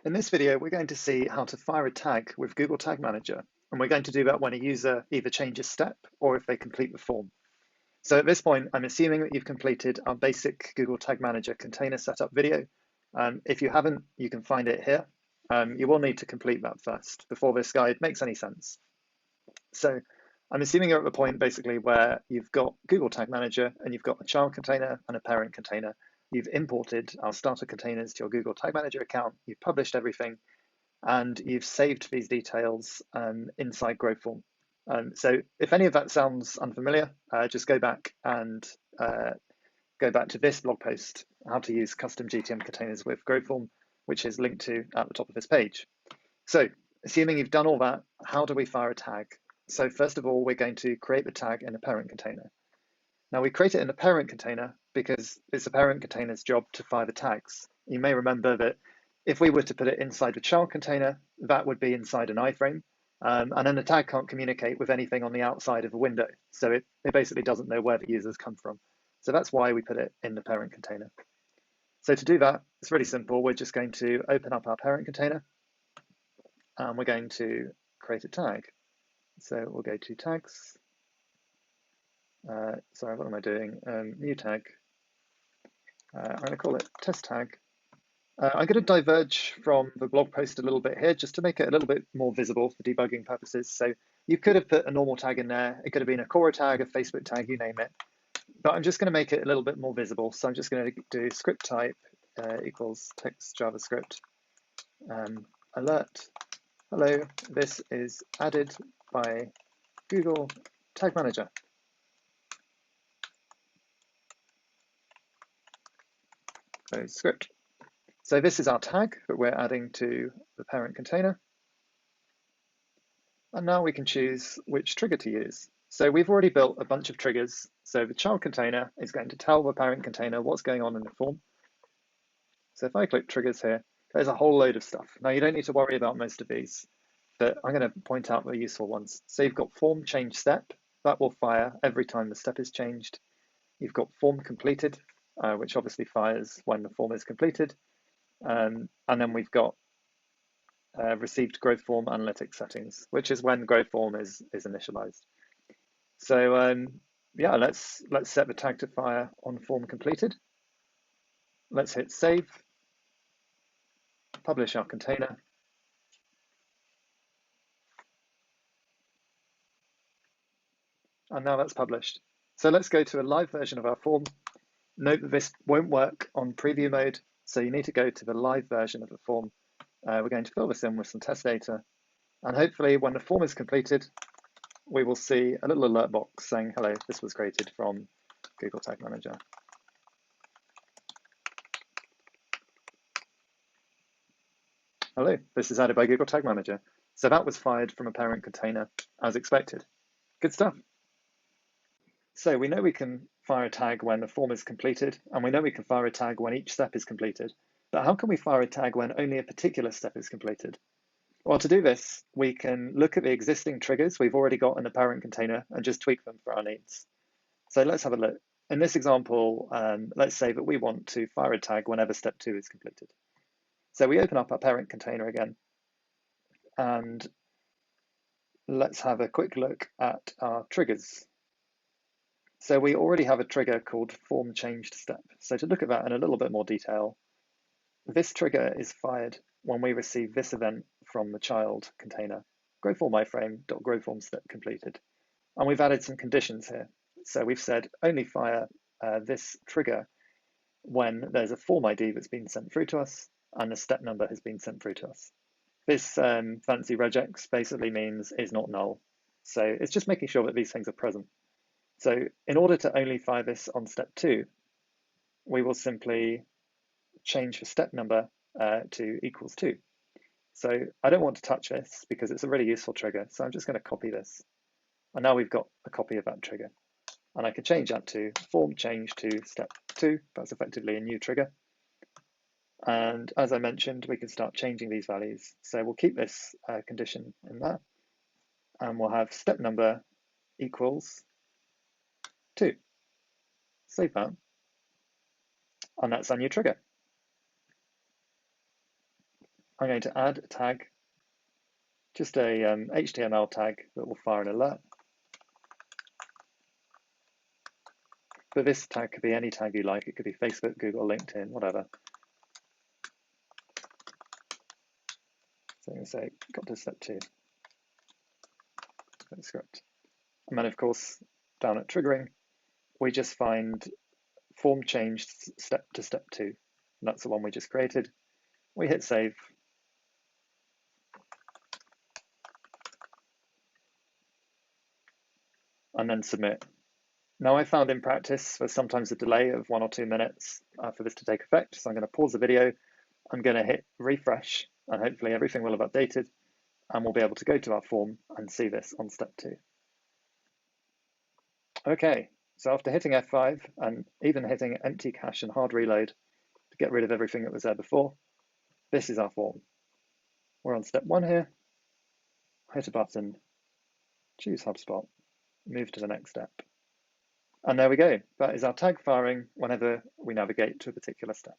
In this video, we're going to see how to fire a tag with Google Tag Manager, and we're going to do that when a user either changes step or if they complete the form. So at this point, I'm assuming that you've completed our basic Google Tag Manager container setup video. If you haven't, you can find it here. You will need to complete that first before this guide makes any sense. So I'm assuming you're at the point basically where you've got Google Tag Manager and you've got a child container and a parent container. You've imported our starter containers to your Google Tag Manager account, you've published everything, and you've saved these details inside Growform. So if any of that sounds unfamiliar, just go back to this blog post, how to use custom GTM containers with Growform, which is linked to at the top of this page. So assuming you've done all that, how do we fire a tag? So first of all, we're going to create the tag in a parent container. Now we create it in a parent container because it's the parent container's job to fire the tags. You may remember that if we were to put it inside the child container, that would be inside an iframe. And then the tag can't communicate with anything on the outside of a window. So it basically doesn't know where the users come from. So that's why we put it in the parent container. So to do that, it's really simple. We're just going to open up our parent container and we're going to create a tag. So we'll go to tags. Sorry, what am I doing? New tag. I'm going to call it test tag. I'm going to diverge from the blog post a little bit here just to make it a little bit more visible for debugging purposes. So you could have put a normal tag in there. It could have been a Quora tag, a Facebook tag, you name it. But I'm just going to make it a little bit more visible. So I'm just going to do script type equals text JavaScript alert. Hello, this is added by Google Tag Manager. Close script. So this is our tag that we're adding to the parent container. And now we can choose which trigger to use. So we've already built a bunch of triggers. So the child container is going to tell the parent container what's going on in the form. So if I click triggers here, there's a whole load of stuff. Now you don't need to worry about most of these, but I'm going to point out the useful ones. So you've got form change step. That will fire every time the step is changed. You've got form completed, which obviously fires when the form is completed. And then we've got received Growform analytics settings, which is when Growform is initialized. So yeah, let's set the tag to fire on form completed. Let's hit save, publish our container. And now that's published. So let's go to a live version of our form. Note that this won't work on preview mode, so you need to go to the live version of the form. We're going to fill this in with some test data. And hopefully when the form is completed, we will see a little alert box saying, hello, this was created from Google Tag Manager. Hello, this is added by Google Tag Manager. So that was fired from a parent container as expected. Good stuff. So we know we can fire a tag when the form is completed, and we know we can fire a tag when each step is completed. But how can we fire a tag when only a particular step is completed? Well, to do this, we can look at the existing triggers we've already got in the parent container and just tweak them for our needs. So let's have a look. In this example, let's say that we want to fire a tag whenever step 2 is completed. So we open up our parent container again, and let's have a quick look at our triggers. So we already have a trigger called form changed step. So to look at that in a little bit more detail, this trigger is fired when we receive this event from the child container, growform iframe.growform step completed. And we've added some conditions here. So we've said only fire this trigger when there's a form ID that's been sent through to us and the step number has been sent through to us. This fancy regex basically means is not null. So it's just making sure that these things are present. So in order to only fire this on step 2, we will simply change the step number to equals 2. So I don't want to touch this because it's a really useful trigger. So I'm just going to copy this. And now we've got a copy of that trigger. And I can change that to form change to step 2. That's effectively a new trigger. And as I mentioned, we can start changing these values. So we'll keep this condition in there. And we'll have step number equals 2. Save that. And that's our new trigger. I'm going to add a tag, just a HTML tag that will fire an alert. But this tag could be any tag you like. It could be Facebook, Google, LinkedIn, whatever. So I'm going to say, got to step 2. Script. And then, of course, down at triggering, we just find form changed step to step 2. And that's the one we just created. We hit save. And then submit. Now, I found in practice there's sometimes a delay of 1 or 2 minutes for this to take effect. So I'm going to pause the video. I'm going to hit refresh, and hopefully everything will have updated, and we'll be able to go to our form and see this on step 2. Okay, so after hitting F5 and even hitting empty cache and hard reload to get rid of everything that was there before, this is our form. We're on step 1 here. Hit a button, choose HubSpot, move to the next step. And there we go. That is our tag firing whenever we navigate to a particular step.